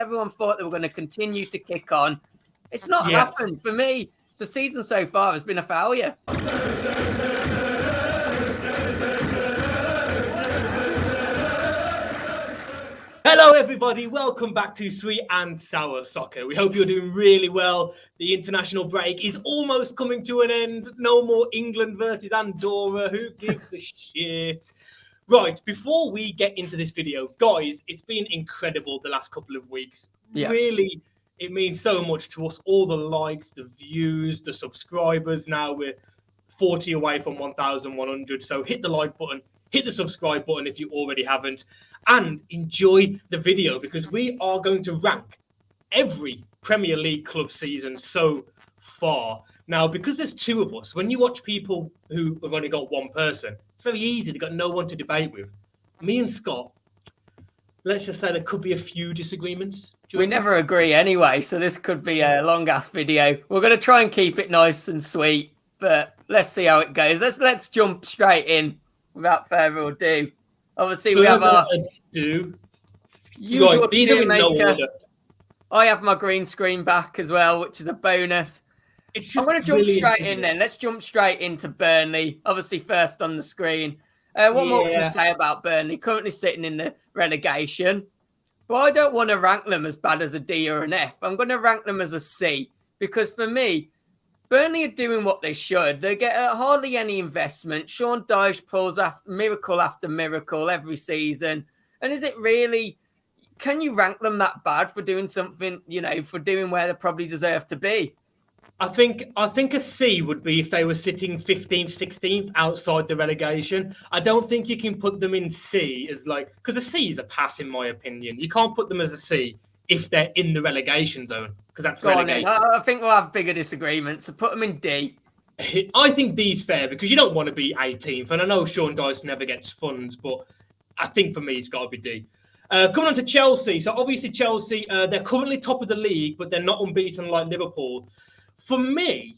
Everyone thought they were going to continue to kick on. It's not happened. For me, the season so far has been a failure. Hello everybody, welcome back to Sweet and Sour Soccer. We hope you're doing really well. The international break is almost coming to an end. No more England versus Andorra. Who gives a shit? Right, before we get into this video, guys, it's been incredible the last couple of weeks. Yeah. Really, it means so much to us. All the likes, the views, the subscribers. Now we're 40 away from 1,100. So hit the like button, hit the subscribe button if you already haven't, and enjoy the video because we are going to rank every Premier League club season so far. Now, because there's two of us, when you watch people who have only got one person, it's very easy. They've got no one to debate with. Me and Scott, let's just say there could be a few disagreements. We never agree anyway, so this could be a long-ass video. We're going to try and keep it nice and sweet, but let's see how it goes. Let's jump straight in without further ado. Obviously, we have our usual video maker. I have my green screen back as well, which is a bonus. I'm going to jump straight in then. Let's jump straight into Burnley. Obviously, first on the screen. What more can we say about Burnley? Currently sitting in the relegation. But I don't want to rank them as bad as a D or an F. I'm going to rank them as a C. Because for me, Burnley are doing what they should. They get hardly any investment. Sean Dyche pulls miracle after miracle every season. And is it really... Can you rank them that bad for doing something, for doing where they probably deserve to be? I think a C would be if they were sitting 15th, 16th outside the relegation. I don't think you can put them in C as because a C is a pass in my opinion. You can't put them as a C if they're in the relegation zone because that's relegation. I think we'll have bigger disagreements. So put them in D. I think D's fair because you don't want to be 18th. And I know Sean Dyche never gets funds, but I think for me it's got to be D. Coming on to Chelsea. So obviously Chelsea, they're currently top of the league, but they're not unbeaten like Liverpool. For me,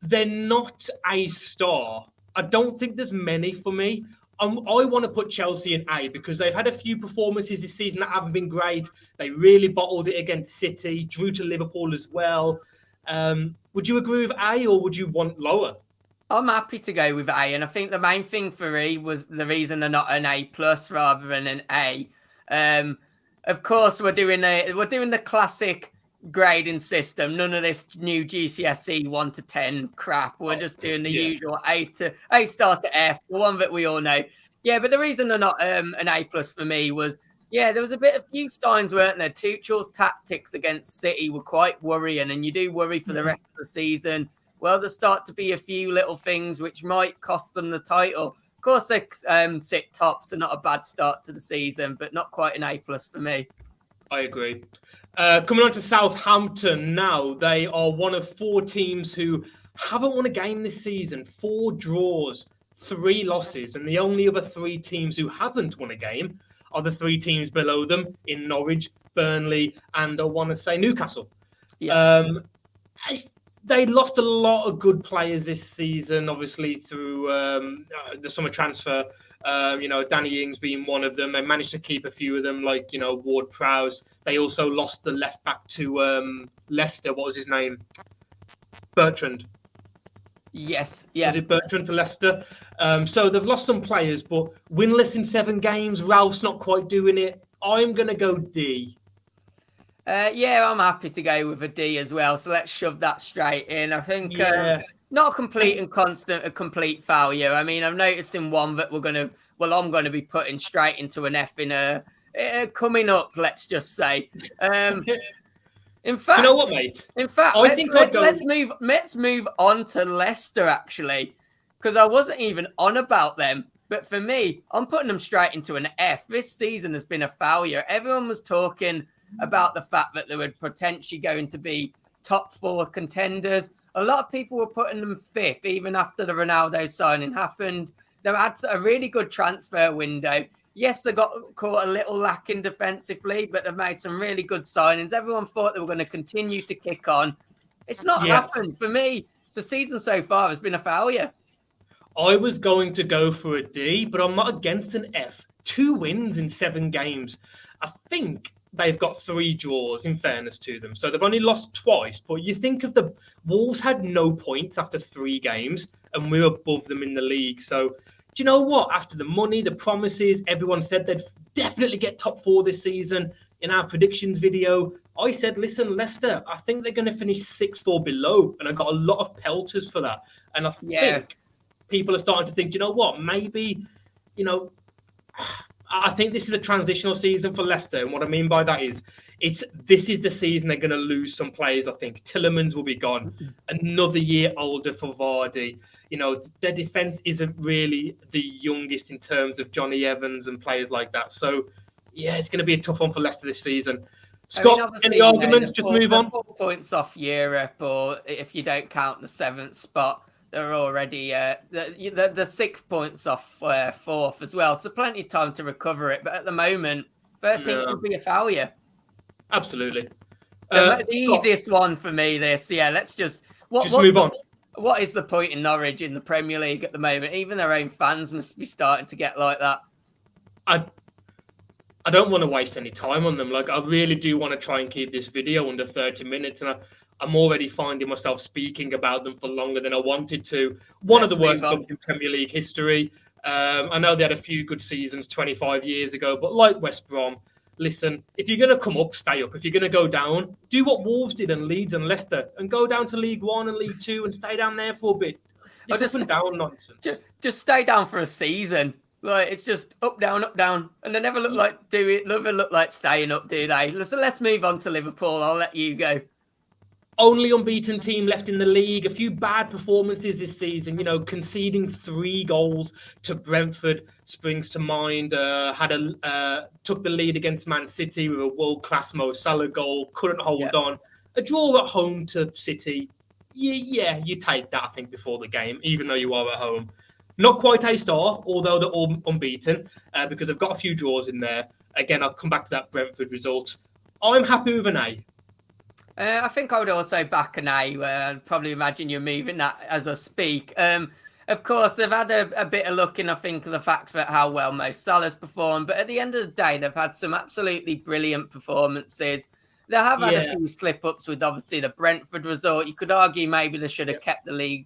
they're not a star. I don't think there's many for me. I want to put Chelsea in A because they've had a few performances this season that haven't been great. They really bottled it against City, drew to Liverpool as well. Would you agree with A or would you want lower? I'm happy to go with A, and I think the main thing for E was the reason they're not an A+ rather than an A. Of course, we're doing the classic grading system. None of this new GCSE 1 to 10 crap. We're just doing the usual A star to F, the one that we all know. Yeah, but the reason they're not an A+ for me was, there was a few signs, weren't there? Tuchel's tactics against City were quite worrying, and you do worry for the rest of the season. Well, there start to be a few little things which might cost them the title. Of course, they sit top, so not a bad start to the season, but not quite an A+ for me. I agree. Coming on to Southampton now, they are one of 4 teams who haven't won a game this season. 4 draws, 3 losses, and the only other 3 teams who haven't won a game are the 3 teams below them in Norwich, Burnley, and I want to say Newcastle. Yeah. They lost a lot of good players this season, obviously through the summer transfer. Danny Ings being one of them. They managed to keep a few of them, like, Ward-Prowse. They also lost the left back to Leicester. What was his name? Bertrand. Yes. Yeah. Was it Bertrand to Leicester? So they've lost some players, but winless in 7 games. Ralph's not quite doing it. I'm going to go D. I'm happy to go with a D as well. So let's shove that straight in. I think not a complete and constant, a complete failure. I mean, I'm noticing one that I'm going to be putting straight into an F in coming up, let's just say. In fact, you know what, mate? In fact, let's move on to Leicester, actually, because I wasn't even on about them. But for me, I'm putting them straight into an F. This season has been a failure. Everyone was talking about the fact that they were potentially going to be top 4 contenders. A lot of people were putting them 5th, even after the Ronaldo signing happened. They had a really good transfer window. Yes, they got caught a little lacking defensively, but they've made some really good signings. Everyone thought they were going to continue to kick on. It's not happened. For me, the season so far has been a failure. I was going to go for a D, but I'm not against an F. 2 wins in 7 games. I think they've got 3 draws, in fairness to them. So they've only lost twice. But you think of the Wolves had no points after 3 games, and we're above them in the league. So do you know what? After the money, the promises, everyone said they'd definitely get top 4 this season. In our predictions video, I said, listen, Leicester, I think they're going to finish 6th or below. And I got a lot of pelters for that. And I think people are starting to think, you know what? Maybe, I think this is a transitional season for Leicester. And what I mean by that is this is the season they're going to lose some players, I think. Tillemans will be gone. Another year older for Vardy. Their defence isn't really the youngest in terms of Johnny Evans and players like that. So, yeah, it's going to be a tough one for Leicester this season. Scott, any arguments? Just move on. 4 points off Europe, or if you don't count the 7th spot, they're already the 6 points off 4th as well. So plenty of time to recover it. But at the moment, 13th would be a failure. Absolutely. The easiest one for me, this. Yeah, let's just move on. What is the point in Norwich in the Premier League at the moment? Even their own fans must be starting to get like that. I don't want to waste any time on them. Like, I really do want to try and keep this video under 30 minutes. And I'm already finding myself speaking about them for longer than I wanted to. One of the worst clubs in Premier League history. I know they had a few good seasons 25 years ago, but like West Brom, listen, if you're going to come up, stay up. If you're going to go down, do what Wolves did and Leeds and Leicester and go down to League One and League Two and stay down there for a bit. It's up and down nonsense. Just stay down for a season. Like, it's just up, down, and they never look like never look like staying up, do they? So let's move on to Liverpool. I'll let you go. Only unbeaten team left in the league. A few bad performances this season. Conceding 3 goals to Brentford springs to mind. Took the lead against Man City with a world-class Mo Salah goal. Couldn't hold on. A draw at home to City. Yeah, you take that, I think, before the game, even though you are at home. Not quite a star, although they're all unbeaten, because they've got a few draws in there. Again, I'll come back to that Brentford result. I'm happy with an A. I think I would also back an A. I'd probably imagine you're moving that as I speak. Of course, they've had a bit of luck in, I think, the fact that how well Mo Salah's performed. But at the end of the day, they've had some absolutely brilliant performances. They have had a few slip-ups with, obviously, the Brentford result. You could argue maybe they should have kept the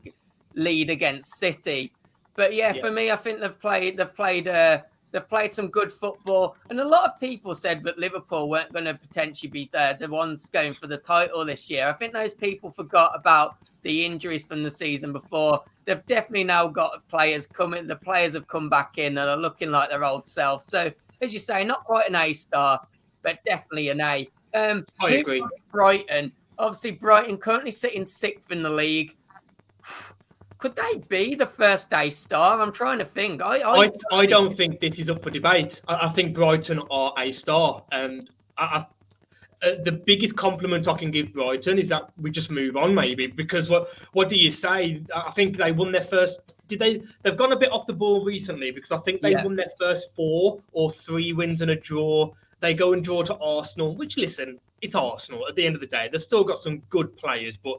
lead against City. But for me, I think they've played some good football. And a lot of people said that Liverpool weren't going to potentially be the ones going for the title this year. I think those people forgot about the injuries from the season before. They've definitely now got players coming. The players have come back in and are looking like their old self. So, as you say, not quite an A star, but definitely an A. I agree. Brighton. Obviously, Brighton currently sitting 6th in the league. Could they be the first A star? I'm trying to think. I don't think this is up for debate. I think Brighton are A star, and the biggest compliment I can give Brighton is that we just move on, maybe, because what do you say? I think they won their first. They've gone a bit off the ball recently, because I think they won their first 4 or 3 wins and a draw. They go and draw to Arsenal, which, listen, it's Arsenal. At the end of the day, they've still got some good players, but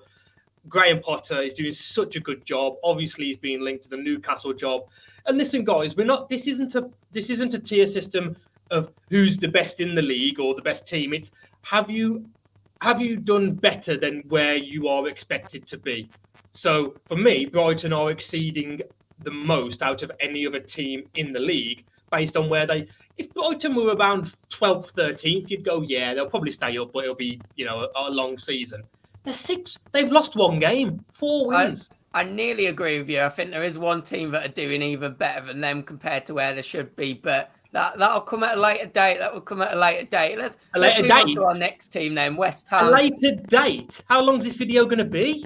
Graham Potter is doing such a good job. Obviously, he's being linked to the Newcastle job. And listen, guys, this isn't a tier system of who's the best in the league or the best team. It's have you done better than where you are expected to be? So for me, Brighton are exceeding the most out of any other team in the league based on where they. If Brighton were around 12th, 13th, you'd go, yeah, they'll probably stay up, but it'll be a long season. They're 6th. They've lost 1 game, 4 wins. I nearly agree with you. I think there is one team that are doing even better than them compared to where they should be, but that'll come at a later date. Let's move on to our next team then, West Ham. A later date? How long is this video going to be?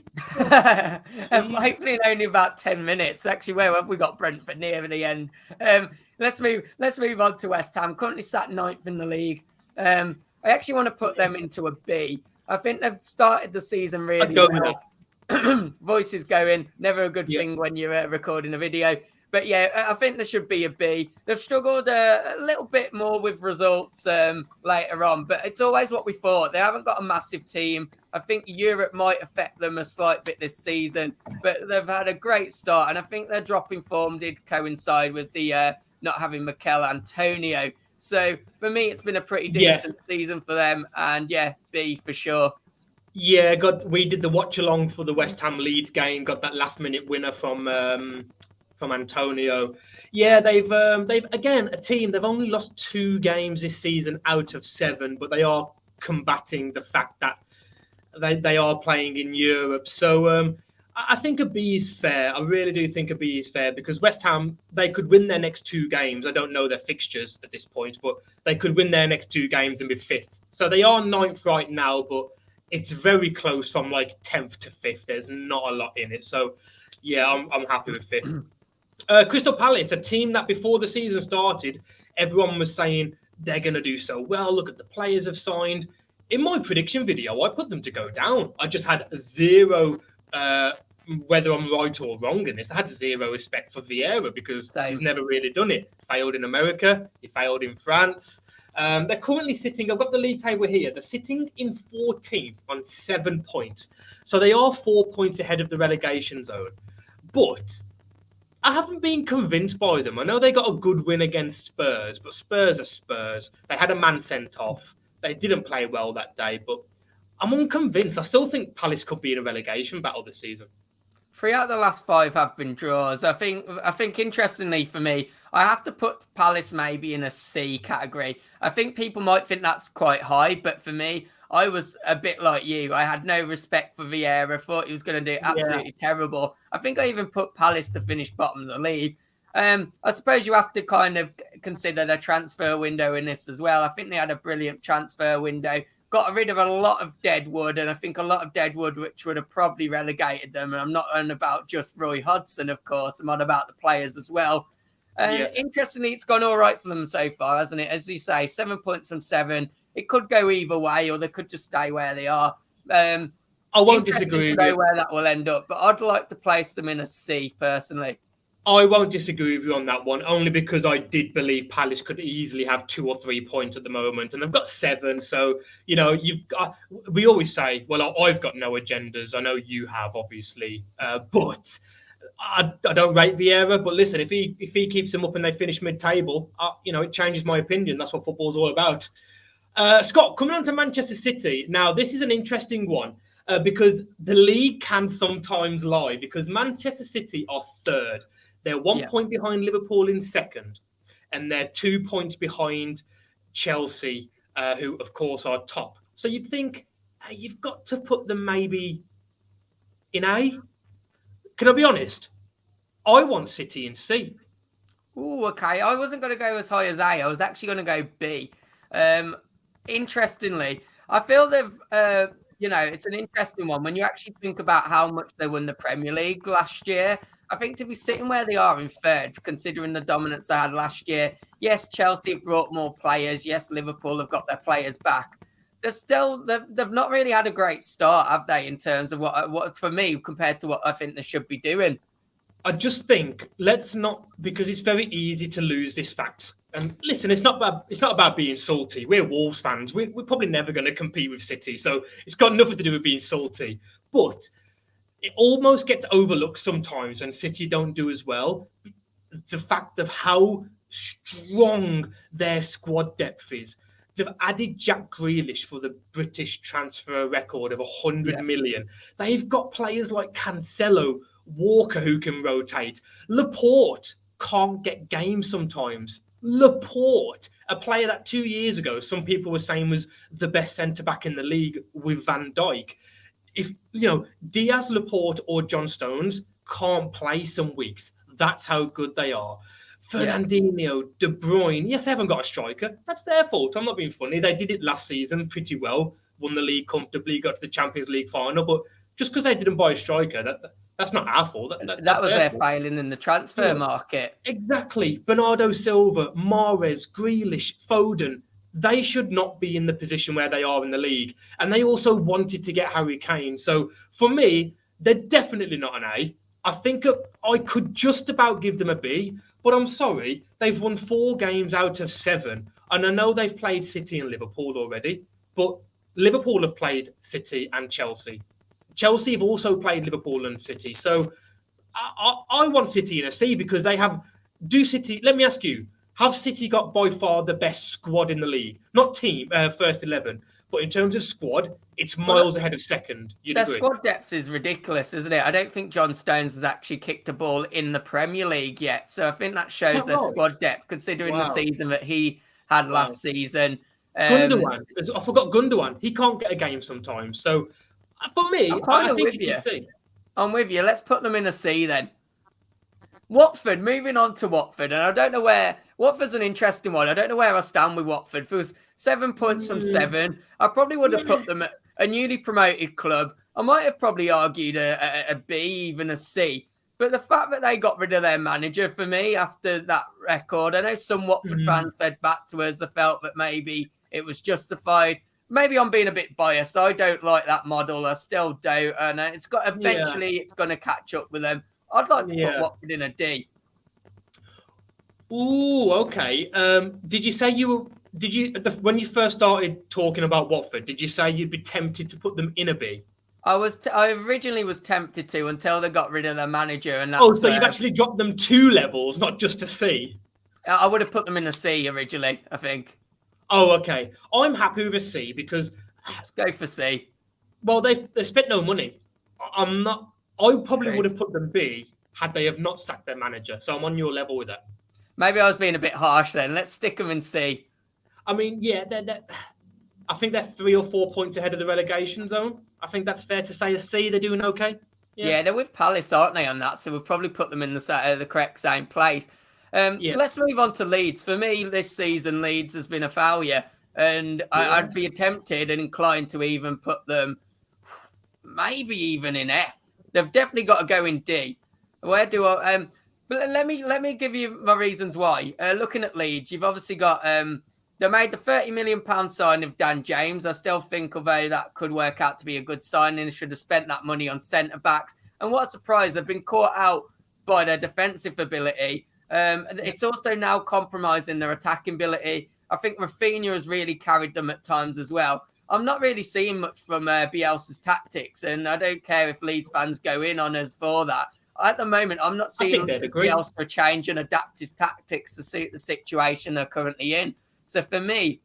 Hopefully only about 10 minutes. Actually, where have we got Brentford near the end? Let's move on to West Ham. Currently sat 9th in the league. I actually want to put them into a B. I think they've started the season really well. Voice is going. Never a good thing when you're recording a video. But yeah, I think there should be a B. They've struggled a little bit more with results later on, but it's always what we thought. They haven't got a massive team. I think Europe might affect them a slight bit this season, but they've had a great start. And I think their dropping form did coincide with the not having Mikel Antonio. So for me, it's been a pretty decent season for them. And yeah, B for sure. Yeah, we did the watch along for the West Ham Leeds game. Got that last minute winner from Antonio. Yeah, they've again a team. They've only lost 2 games this season out of 7, but they are combating the fact that they are playing in Europe. So I think a B is fair. I really do think a B is fair because West Ham, they could win their next 2 games. I don't know their fixtures at this point, but they could win their next 2 games and be 5th. So they are 9th right now, but it's very close from like 10th to 5th. There's not a lot in it. So yeah, I'm happy with 5th. Crystal Palace, a team that before the season started, everyone was saying they're going to do so well. Look at the players have signed. In my prediction video, I put them to go down. I just had zero, whether I'm right or wrong in this, I had zero respect for Vieira because he's never really done it. Failed in America. He failed in France. They're currently sitting, I've got the league table here. They're sitting in 14th on 7 points. So they are 4 points ahead of the relegation zone. But I haven't been convinced by them. I know they got a good win against Spurs, but Spurs are Spurs. They had a man sent off. They didn't play well that day, but I'm unconvinced. I still think Palace could be in a relegation battle this season. 3 out of the last 5 have been draws. I think interestingly for me, I have to put Palace maybe in a C category. I think people might think that's quite high, but for me, I was a bit like you. I had no respect for Vieira. Thought he was going to do absolutely terrible. I think I even put Palace to finish bottom of the league. I suppose you have to kind of consider the transfer window in this as well. I think they had a brilliant transfer window. Got rid of a lot of deadwood, and I think a lot of deadwood which would have probably relegated them. And I'm not on about just Roy Hodgson, of course. I'm on about the players as well. And interestingly, it's gone all right for them so far, hasn't it? As you say, 7 points from 7. It could go either way, or they could just stay where they are. I won't disagree to know where that will end up, but I'd like to place them in a C personally. I won't disagree with you on that one, only because I did believe Palace could easily have 2 or 3 points at the moment, and they've got 7. So, you know, we always say, well, I've got no agendas. I know you have, obviously, but I don't rate Vieira. But listen, if he keeps them up and they finish mid-table, it changes my opinion. That's what football's all about. Scott, coming on to Manchester City. Now, this is an interesting one because the league can sometimes lie because Manchester City are 3rd. They're 1 point behind Liverpool in 2nd, and they're 2 points behind Chelsea, who, of course, are top. So you'd think you've got to put them maybe in A. Can I be honest? I want City in C. Oh, okay. I wasn't going to go as high as A. I was actually going to go B. Interestingly, I feel they've, it's an interesting one. When you actually think about how much they won the Premier League last year, I think to be sitting where they are in 3rd, considering the dominance they had last year, yes, Chelsea have brought more players. Yes, Liverpool have got their players back. They've not really had a great start, have they, in terms of what for me, compared to what I think they should be doing. I just think let's not, because it's very easy to lose this fact. And listen, it's not about being salty. We're Wolves fans. We're probably never going to compete with City, so it's got nothing to do with being salty. But it almost gets overlooked sometimes when City don't do as well. The fact of how strong their squad depth is. They've added Jack Grealish for the British transfer record of 100 million. They've got players like Cancelo, Walker who can rotate. Laporte can't get games sometimes. Laporte, a player that 2 years ago some people were saying was the best centre-back in the league with Van Dijk. If, Diaz, Laporte or John Stones can't play some weeks, that's how good they are. Fernandinho, De Bruyne, yes, they haven't got a striker. That's their fault. I'm not being funny. They did it last season pretty well, won the league comfortably, got to the Champions League final. But just because they didn't buy a striker, that's not our fault. That was their failing in the transfer market. Exactly. Bernardo Silva, Mahrez, Grealish, Foden, they should not be in the position where they are in the league. And they also wanted to get Harry Kane. So for me, they're definitely not an A. I think I could just about give them a B, but I'm sorry, they've won 4 games out of 7. And I know they've played City and Liverpool already, but Liverpool have played City and Chelsea. Chelsea have also played Liverpool and City. So I want City in a C because they have... City... Let me ask you, have City got by far the best squad in the league? Not team, first 11, but in terms of squad, it's miles ahead of second. You'd Their agree? squad depth is ridiculous, isn't it? I don't think John Stones has actually kicked a ball in the Premier League yet. So I think that shows their squad depth, considering the season that he had last season. Gundogan, I forgot Gundogan. He can't get a game sometimes. So for me, I think it's a C. I'm with you. Let's put them in a C then. Watford, moving on to Watford, and I don't know where Watford's an interesting one. I don't know where I stand with Watford. If it was 7 points from 7, I probably would have put them at a newly promoted club. I might have probably argued a B, even a C. But the fact that they got rid of their manager for me after that record, I know some Watford fans fed back to us. They felt that maybe it was justified. Maybe I'm being a bit biased. I don't like that model. I still don't. And it's got eventually it's going to catch up with them. I'd like to put Watford in a D. Ooh, okay. Did you say when you first started talking about Watford, did you say you'd be tempted to put them in a B? I originally was tempted to until they got rid of their manager. And so you've actually dropped them 2 levels, not just a C? I would have put them in a C originally, I think. Oh, okay. I'm happy with a C because... Let's go for C. Well, they spent no money. I probably would have put them B had they have not sacked their manager. So I'm on your level with that. Maybe I was being a bit harsh then. Let's stick them in C. I mean, yeah, I think they're 3 or 4 points ahead of the relegation zone. I think that's fair to say a C. They're doing okay. Yeah, they're with Palace, aren't they, on that? So we'll probably put them in the correct same place. Let's move on to Leeds. For me, this season, Leeds has been a failure. And I'd be tempted and inclined to even put them maybe even in F. They've definitely got to go in D. Where do I... But let me give you my reasons why. Looking at Leeds, you've obviously got... they made the £30 million sign of Dan James. I still think, although that could work out to be a good signing, they should have spent that money on centre-backs. And what a surprise, they've been caught out by their defensive ability. It's also now compromising their attacking ability. I think Rafinha has really carried them at times as well. I'm not really seeing much from Bielsa's tactics, and I don't care if Leeds fans go in on us for that. At the moment, I'm not seeing Bielsa change and adapt his tactics to suit the situation they're currently in. So for me,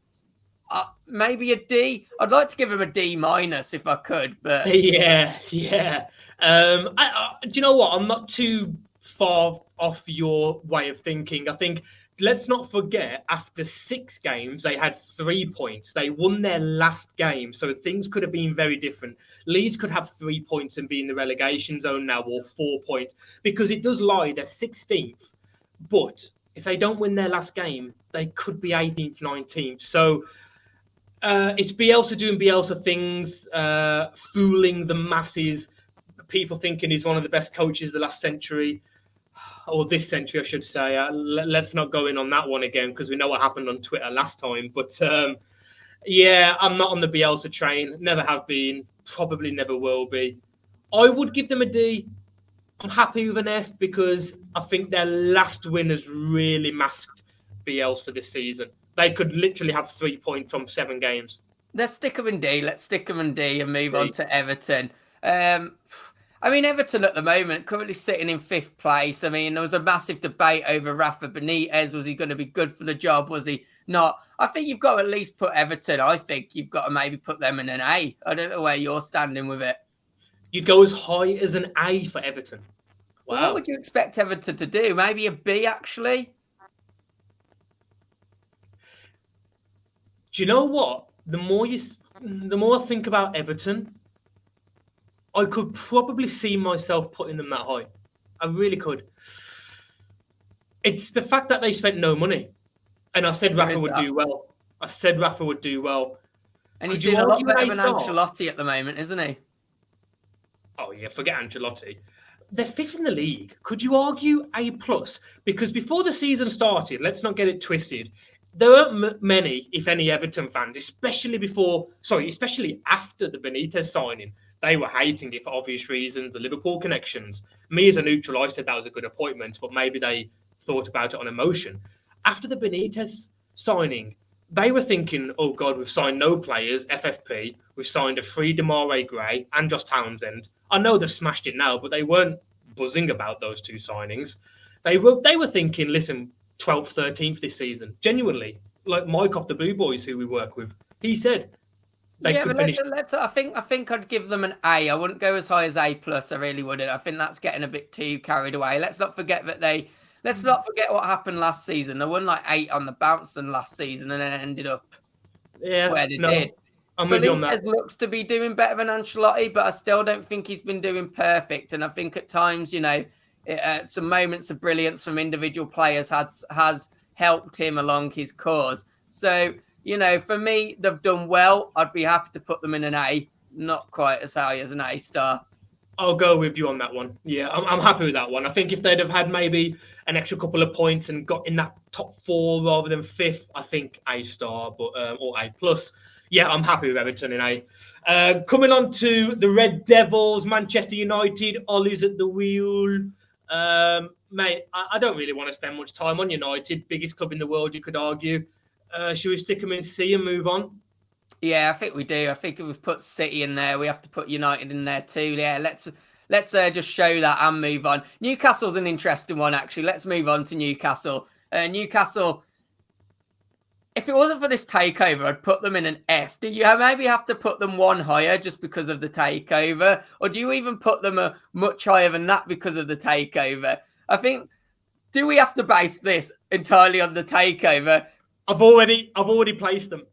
maybe a D. I'd like to give him a D- if I could, but yeah. Do you know what? I'm not too far off your way of thinking. I think let's not forget, after 6 games, they had 3 points. They won their last game, so things could have been very different. Leeds could have 3 points and be in the relegation zone now, or 4 points, because it does lie, they're 16th. But if they don't win their last game, they could be 18th, 19th. So it's Bielsa doing Bielsa things, fooling the masses, people thinking he's one of the best coaches of the last century. Or this century, I should say. Let's not go in on that one again because we know what happened on Twitter last time. But I'm not on the Bielsa train. Never have been. Probably never will be. I would give them a D. I'm happy with an F because I think their last win has really masked Bielsa this season. They could literally have 3 points from 7 games. Let's stick them in D. Let's stick them in D and move on to Everton. I mean, Everton at the moment, currently sitting in 5th place. I mean, there was a massive debate over Rafa Benitez. Was he going to be good for the job? Was he not? I think you've got to at least put Everton. I think you've got to maybe put them in an A. I don't know where you're standing with it. You'd go as high as an A for Everton. Wow. Well, what would you expect Everton to do? Maybe a B, actually? Do you know what? The more I think about Everton, I could probably see myself putting them that high. I really could. It's the fact that they spent no money. And I said Rafa would do well. And he's doing a lot better than Ancelotti at the moment, isn't he? Oh, yeah, forget Ancelotti. They're 5th in the league. Could you argue A+? Because before the season started, let's not get it twisted, there weren't many, if any, Everton fans, especially after the Benitez signing. They were hating it for obvious reasons, the Liverpool connections. Me as a neutral, I said that was a good appointment, but maybe they thought about it on emotion. After the Benitez signing, they were thinking, oh God, we've signed no players, FFP, we've signed a free Demarai Gray and Josh Townsend. I know they've smashed it now, but they weren't buzzing about those 2 signings. They were thinking, listen, 12th, 13th this season. Genuinely, like Mike off the Blue Boys, who we work with, he said they could finish. Let's. I think I'd give them an A. I wouldn't go as high as A plus. I really wouldn't. I think that's getting a bit too carried away. Let's not forget what happened last season. They won like 8 on the bounce than last season, and then ended up where they did. I'm with you on that. Benitez looks to be doing better than Ancelotti, but I still don't think he's been doing perfect. And I think at times, some moments of brilliance from individual players has helped him along his cause. So, for me, they've done well. I'd be happy to put them in an A, not quite as high as an A star. I'll go with you on that one. Yeah, I'm happy with that one. I think if they'd have had maybe an extra couple of points and got in that top 4 rather than 5th, I think A star, but or A plus. Yeah, I'm happy with Everton in A. Coming on to the Red Devils, Manchester United, Ollie's at the wheel. Mate, I don't really want to spend much time on United, biggest club in the world, you could argue. Should we stick them in C and move on? Yeah, I think we do. I think if we've put City in there, we have to put United in there too. Yeah, let's just show that and move on. Newcastle's an interesting one, actually. Let's move on to Newcastle. Newcastle, if it wasn't for this takeover, I'd put them in an F. Do you maybe have to put them one higher just because of the takeover? Or do you even put them much higher than that because of the takeover? I think, do we have to base this entirely on the takeover? I've already placed them.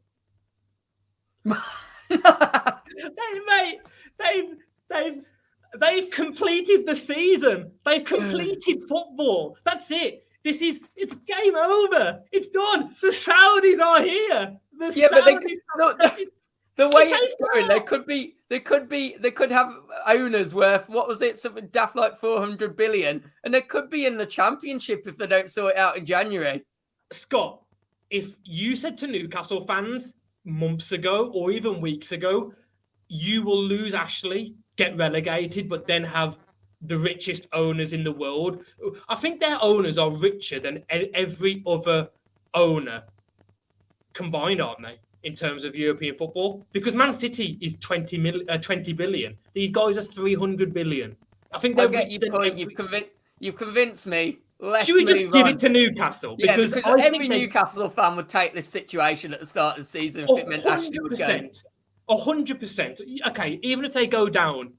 They've completed the season. They've completed football. That's it. It's game over. It's done. The Saudis are here. The way it's going, they could have owners worth, what was it, something daft like 400 billion, and they could be in the championship if they don't sort it out in January. Scott, if you said to Newcastle fans months ago or even weeks ago, you will lose Ashley, get relegated, but then have the richest owners in the world. I think their owners are richer than every other owner combined, aren't they, in terms of European football? Because Man City is 20 billion. These guys are 300 billion. I think they're richer your point. You've convinced me. Should we just give it to Newcastle? Because every Newcastle fan would take this situation at the start of the season if it meant Ashley would go. 100%. Okay, even if they go down,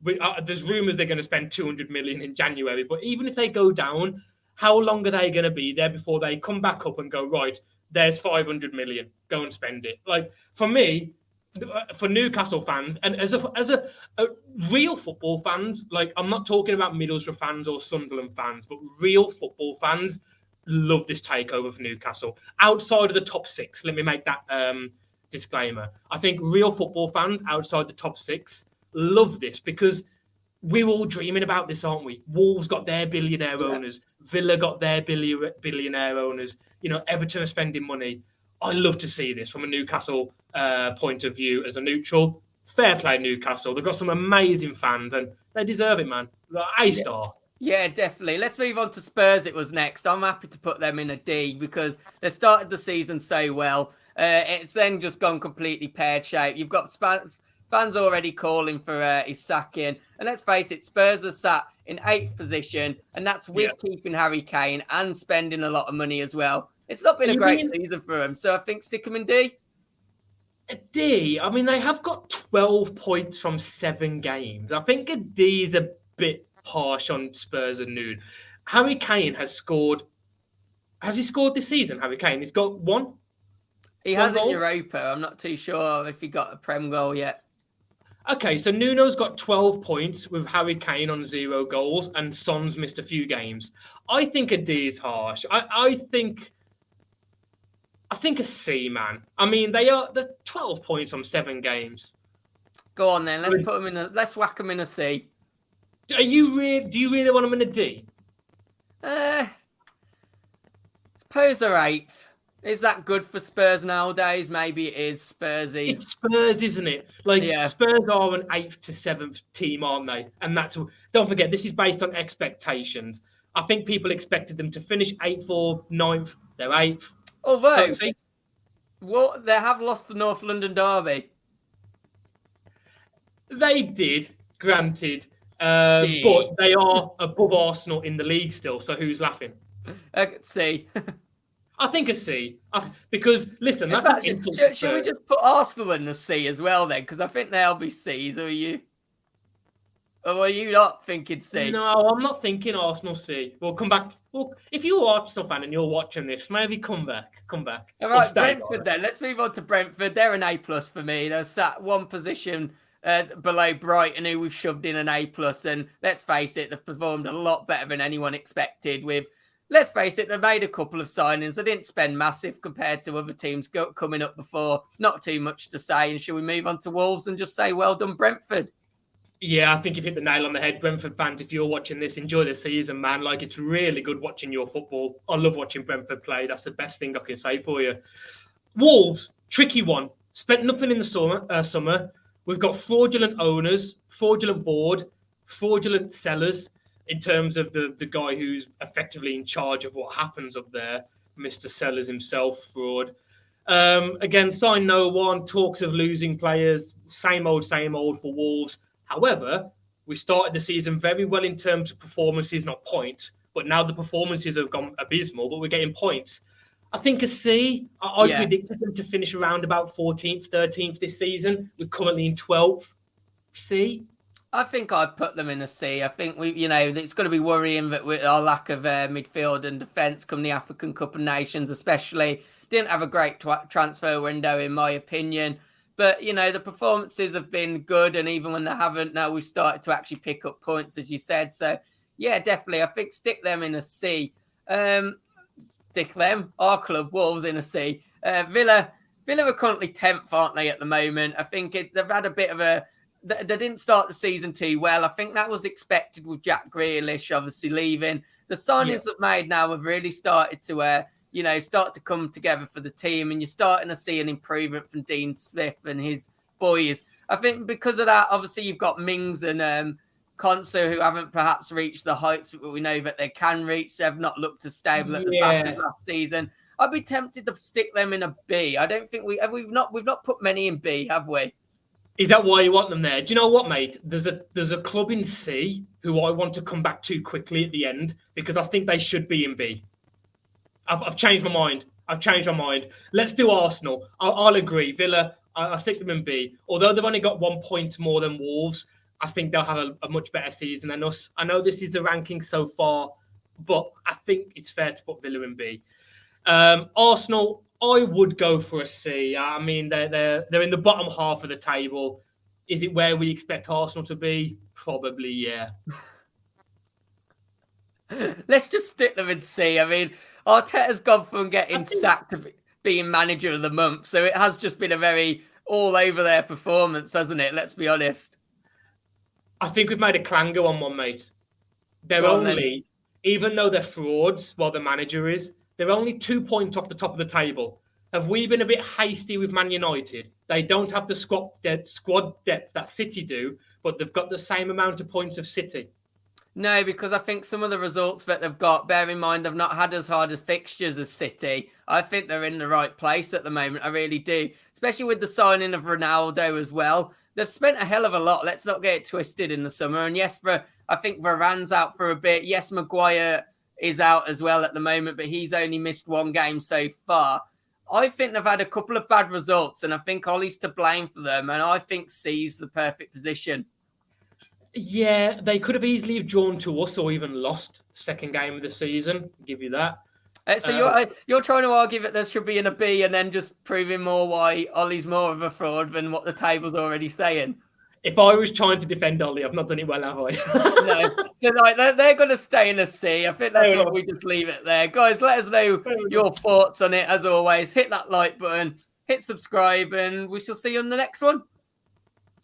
there's rumours they're going to spend 200 million in January, but even if they go down, how long are they going to be there before they come back up and go, right, there's 500 million, go and spend it? Like, for me, for Newcastle fans, and as a real football fans, like, I'm not talking about Middlesbrough fans or Sunderland fans, but real football fans love this takeover for Newcastle. Outside of the top 6, let me make that disclaimer. I think real football fans outside the top 6 love this because we're all dreaming about this, aren't we? Wolves got their billionaire owners. Villa got their billionaire owners. Everton are spending money. I love to see this from a Newcastle point of view as a neutral. Fair play, Newcastle. They've got some amazing fans and they deserve it, man. A star. Yeah, definitely. Let's move on to Spurs. It was next. I'm happy to put them in a D because they started the season so well. It's then just gone completely pear-shaped. You've got fans already calling for his sacking. And let's face it, Spurs are sat in 8th position, and that's with keeping Harry Kane and spending a lot of money as well. It's not been a great season for them, so I think stick them in D. A D? I mean, they have got 12 points from 7 games. I think a D is a bit harsh on Spurs and Nude. Harry Kane has scored. Has he scored this season, Harry Kane? He's got 1? He has in Europa. I'm not too sure if he got a Prem goal yet. Okay, so Nuno's got 12 points with Harry Kane on 0 goals and Son's missed a few games. I think a D is harsh. I think a C, man. I mean, they're 12 points on 7 games. Go on then. Let's whack them in a C. Do you really want them in a D? Suppose they're 8th. Is that good for Spurs nowadays? Maybe it is Spursy. It's Spurs, isn't it? Spurs are an 8th to 7th team, aren't they? And don't forget, this is based on expectations. I think people expected them to finish 8th or 9th. They're 8th. Although, they have lost the North London derby. They did, granted. But they are above Arsenal in the league still, so who's laughing? I could see. I think a C. Because, listen, In that's an fact, insult. should we just put Arsenal in the C as well then? Because I think they'll be C's. Or are you not thinking C? No, I'm not thinking Arsenal C. We'll come back. Well, if you're an Arsenal fan and you're watching this, maybe come back. All right, Brentford then. Let's move on to Brentford. They're an A+ for me. They're sat one position below Brighton, who we've shoved in an A+. And let's face it, they've performed a lot better than anyone expected. Let's face it, they made a couple of signings. They didn't spend massive compared to other teams coming up before. Not too much to say. And shall we move on to Wolves and just say, well done, Brentford? Yeah, I think you've hit the nail on the head. Brentford fans, if you're watching this, enjoy the season, man. Like, it's really good watching your football. I love watching Brentford play. That's the best thing I can say for you. Wolves, tricky one. Spent nothing in the summer. We've got fraudulent owners, fraudulent board, fraudulent sellers in terms of the guy who's effectively in charge of what happens up there, Mr. Sellers himself, fraud. Again, sign no one, talks of losing players, same old for Wolves. However, we started the season very well in terms of performances, not points. But now the performances have gone abysmal, but we're getting points. I think a C. I predicted them to finish around about 14th, 13th this season. We're currently in 12th. C. I think I'd put them in a C. I think it's going to be worrying that with our lack of midfield and defence come the African Cup of Nations, especially. Didn't have a great transfer window, in my opinion. But, the performances have been good. And even when they haven't, now we've started to actually pick up points, as you said. So, yeah, definitely. I think stick them in a C. Stick them, our club, Wolves, in a C. Villa are currently 10th, aren't they, at the moment? I think they've had a bit of a... They didn't start the season too well. I think that was expected with Jack Grealish obviously leaving. The signings they've made now have really started to... start to come together for the team, and you're starting to see an improvement from Dean Smith and his boys. I think because of that, obviously you've got Mings and Konsa, who haven't perhaps reached the heights that we know that they can reach. They've not looked as stable at the back of last season. I'd be tempted to stick them in a B. I don't think we've not put many in B, have we? Is that why you want them there? Do you know what, mate? There's a club in C who I want to come back to quickly at the end because I think they should be in B. I've changed my mind. Let's do Arsenal. I'll agree. Villa, I'll stick them in B. Although they've only got 1 point more than Wolves, I think they'll have a much better season than us. I know this is the ranking so far, but I think it's fair to put Villa in B. Arsenal, I would go for a C. I mean, they're in the bottom half of the table. Is it where we expect Arsenal to be? Probably, yeah. Let's just stick them in C. I mean, Arteta's gone from getting sacked to being manager of the month, so it has just been a very all over their performance, hasn't it? Let's be honest. I think we've made a clanger on one, mate. Even though they're frauds, while the manager is, they're only 2 points off the top of the table. Have we been a bit hasty with Man United? They don't have the squad depth that City do, but they've got the same amount of points of City. No, because I think some of the results that they've got, bear in mind, they've not had as hard as fixtures as City. I think they're in the right place at the moment. I really do. Especially with the signing of Ronaldo as well. They've spent a hell of a lot. Let's not get it twisted in the summer. And yes, I think Varane's out for a bit. Yes, Maguire is out as well at the moment, but he's only missed 1 game so far. I think they've had a couple of bad results, and I think Ollie's to blame for them. And I think C's the perfect position. Yeah, they could have easily drawn to us or even lost the second game of the season. I'll give you that. So you're trying to argue that there should be in a B and then just proving more why Ollie's more of a fraud than what the table's already saying. If I was trying to defend Ollie, I've not done it well, have I? No. So they're going to stay in a C. I think that's what we just leave it there. Guys, let us know your thoughts on it. As always, hit that like button, hit subscribe, and we shall see you on the next one.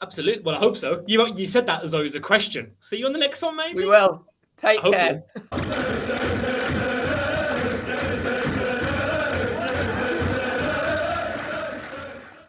Absolutely. Well, I hope so. You said that as though it was a question. See you on the next one, maybe? We will. Take care.